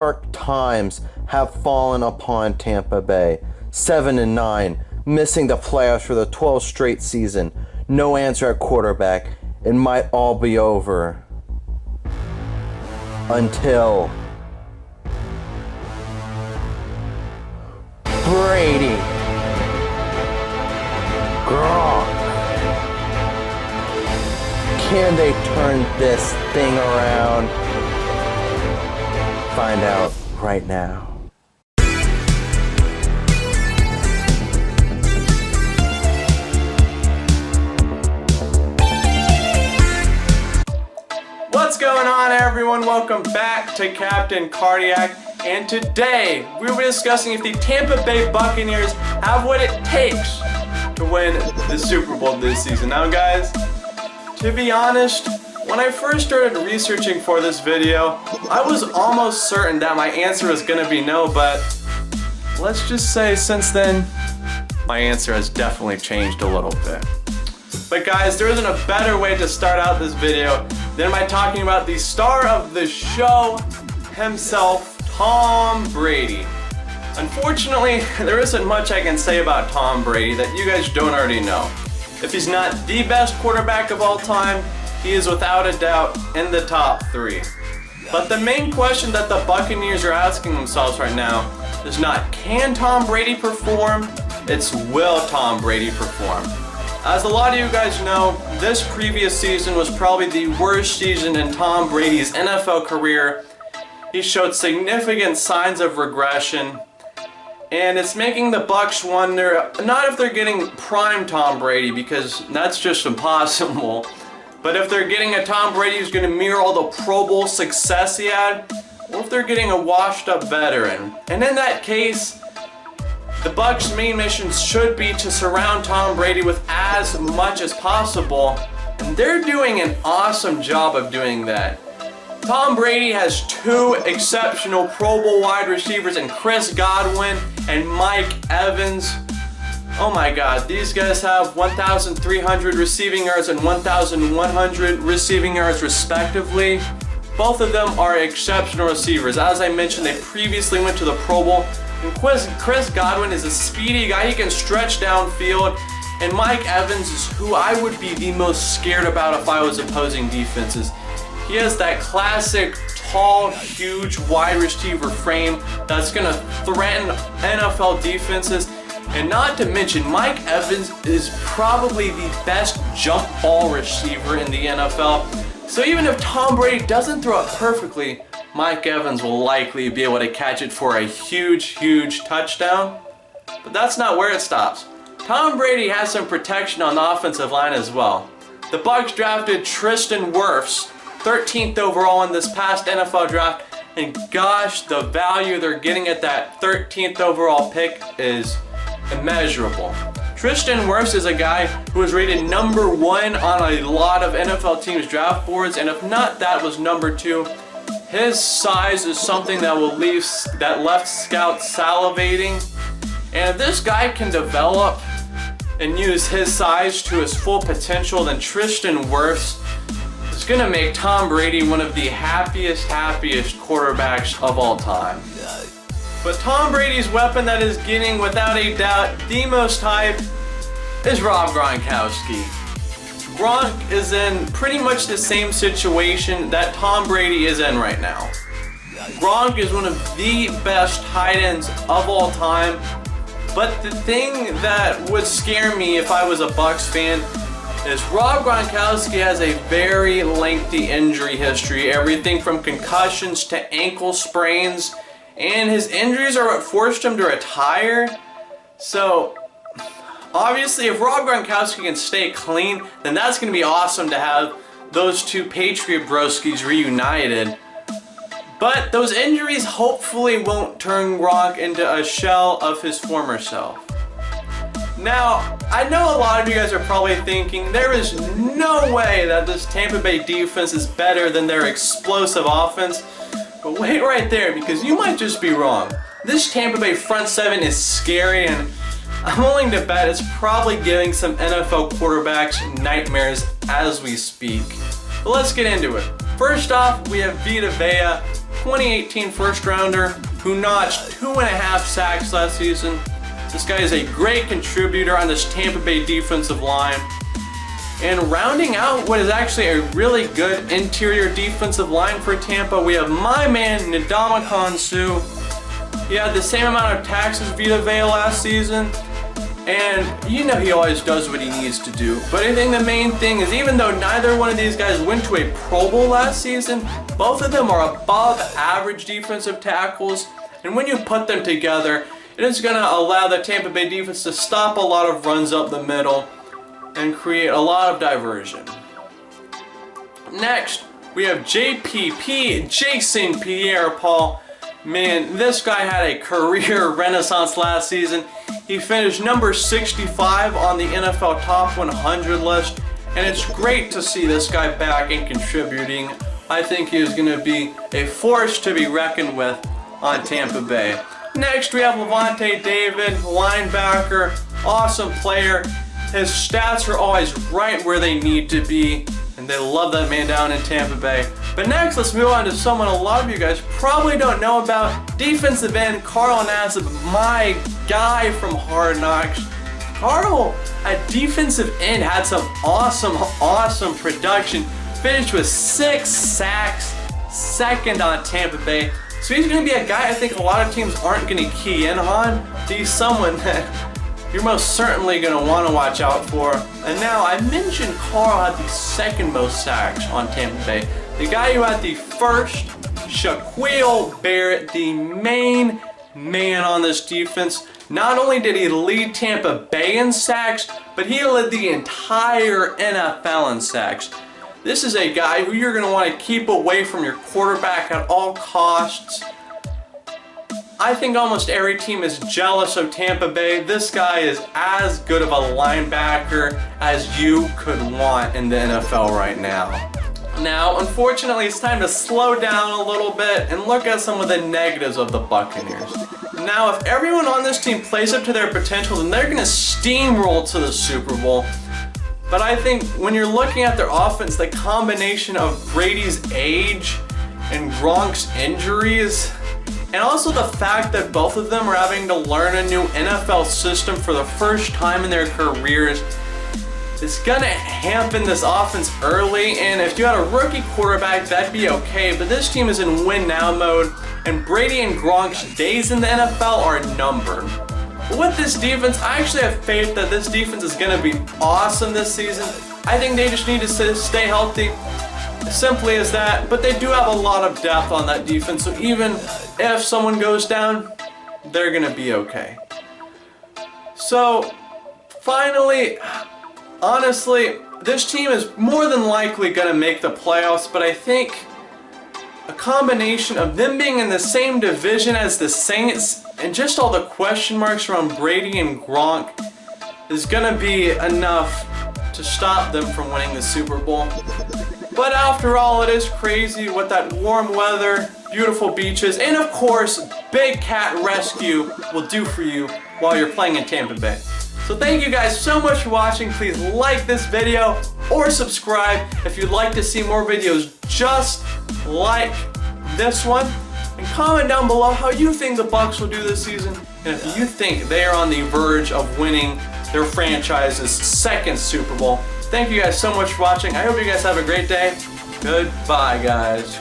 dark times have fallen upon Tampa Bay. 7-9, missing the playoffs for the 12th straight season. No answer at quarterback. It might all be over. Until Brady, Gronk. Can they turn this thing around? Find out right now. What's going on, everyone? Welcome back to Captain Cardiac, and today we'll be discussing if the Tampa Bay Buccaneers have what it takes to win the Super Bowl this season. Now guys, to be honest, when I first started researching for this video, I was almost certain that my answer was gonna be no, but let's just say since then, my answer has definitely changed a little bit. But guys, there isn't a better way to start out this video than by talking about the star of the show himself, Tom Brady. Unfortunately, there isn't much I can say about Tom Brady that you guys don't already know. If he's not the best quarterback of all time, he is without a doubt in the top 3. But the main question that the Buccaneers are asking themselves right now is not can Tom Brady perform, it's will Tom Brady perform. As a lot of you guys know, this previous season was probably the worst season in Tom Brady's NFL career. He showed significant signs of regression, and it's making the Bucs wonder not if they're getting prime Tom Brady, because that's just impossible, but if they're getting a Tom Brady who's going to mirror all the Pro Bowl success he had, or if they're getting a washed up veteran. And in that case, the Bucs' main mission should be to surround Tom Brady with as much as possible, and they're doing an awesome job of doing that. Tom Brady has 2 exceptional Pro Bowl wide receivers in Chris Godwin and Mike Evans. Oh my god, these guys have 1,300 receiving yards and 1,100 receiving yards respectively. Both of them are exceptional receivers. As I mentioned, they previously went to the Pro Bowl. And Chris Godwin is a speedy guy. He can stretch downfield. And Mike Evans is who I would be the most scared about if I was opposing defenses. He has that classic tall, huge wide receiver frame that's going to threaten NFL defenses. And not to mention, Mike Evans is probably the best jump ball receiver in the NFL. So even if Tom Brady doesn't throw it perfectly, Mike Evans will likely be able to catch it for a huge touchdown. But that's not where it stops. Tom Brady has some protection on the offensive line as well. The Bucs drafted Tristan Wirfs, 13th overall in this past NFL draft, and gosh, the value they're getting at that 13th overall pick is immeasurable. Tristan Wirfs is a guy who was rated number 1 on a lot of NFL teams' draft boards, and if not, that was number 2. His size is something that will leave that left scout salivating. And if this guy can develop and use his size to his full potential, then Tristan Wirfs is going to make Tom Brady one of the happiest quarterbacks of all time. But Tom Brady's weapon that is getting, without a doubt, the most hype is Rob Gronkowski. Gronk is in pretty much the same situation that Tom Brady is in right now. Gronk is one of the best tight ends of all time, but the thing that would scare me if I was a Bucs fan is Rob Gronkowski has a very lengthy injury history, everything from concussions to ankle sprains, and his injuries are what forced him to retire. So obviously, if Rob Gronkowski can stay clean, then that's going to be awesome to have those 2 Patriot broskies reunited. But those injuries hopefully won't turn Gronk into a shell of his former self. Now, I know a lot of you guys are probably thinking there is no way that this Tampa Bay defense is better than their explosive offense. But wait right there, because you might just be wrong. This Tampa Bay front 7 is scary, and I'm willing to bet it's probably giving some NFL quarterbacks nightmares as we speak. But let's get into it. First off, we have Vita Vea. 2018 first rounder who notched 2.5 sacks last season. This guy is a great contributor on this Tampa Bay defensive line. And rounding out what is actually a really good interior defensive line for Tampa, we have my man Ndamukong Suh. He had the same amount of taxes as Vita Vea last season, and you know he always does what he needs to do. But I think the main thing is, even though neither one of these guys went to a Pro Bowl last season, both of them are above average defensive tackles, and when you put them together, it is going to allow the Tampa Bay defense to stop a lot of runs up the middle and create a lot of diversion. Next, we have JPP, Jason Pierre-Paul. Man, this guy had a career renaissance last season. He finished number 65 on the NFL Top 100 list, and it's great to see this guy back and contributing. I think he is going to be a force to be reckoned with on Tampa Bay. Next, we have Levante David, linebacker, awesome player. His stats are always right where they need to be, and they love that man down in Tampa Bay. But next, let's move on to someone a lot of you guys probably don't know about, defensive end Carl Nassib, my guy from Hard Knocks. Carl, at defensive end, had some awesome production. Finished with 6 sacks, second on Tampa Bay. So he's going to be a guy I think a lot of teams aren't going to key in on. He's someone that you're most certainly going to want to watch out for. And now, I mentioned Carl had the second most sacks on Tampa Bay. The guy who had the first, Shaquille Barrett, the main man on this defense. Not only did he lead Tampa Bay in sacks, but he led the entire NFL in sacks. This is a guy who you're going to want to keep away from your quarterback at all costs. I think almost every team is jealous of Tampa Bay. This guy is as good of a linebacker as you could want in the NFL right now. Now, unfortunately, it's time to slow down a little bit and look at some of the negatives of the Buccaneers. Now, if everyone on this team plays up to their potential, then they're going to steamroll to the Super Bowl. But I think when you're looking at their offense, the combination of Brady's age and Gronk's injuries, and also the fact that both of them are having to learn a new NFL system for the first time in their careers, is gonna hamper this offense early. And if you had a rookie quarterback, that'd be okay, but this team is in win now mode, and Brady and Gronk's days in the NFL are numbered. But with this defense, I actually have faith that this defense is gonna be awesome this season. I think they just need to stay healthy. Simply as that, but they do have a lot of depth on that defense, so even if someone goes down, they're gonna be okay. So, finally, honestly, this team is more than likely gonna make the playoffs, but I think a combination of them being in the same division as the Saints and just all the question marks around Brady and Gronk is gonna be enough to stop them from winning the Super Bowl. But after all, it is crazy what that warm weather, beautiful beaches, and of course, Big Cat Rescue will do for you while you're playing in Tampa Bay. So thank you guys so much for watching. Please like this video or subscribe if you'd like to see more videos just like this one. And comment down below how you think the Bucs will do this season, and if you think they are on the verge of winning their franchise's second Super Bowl. Thank you guys so much for watching. I hope you guys have a great day. Goodbye, guys.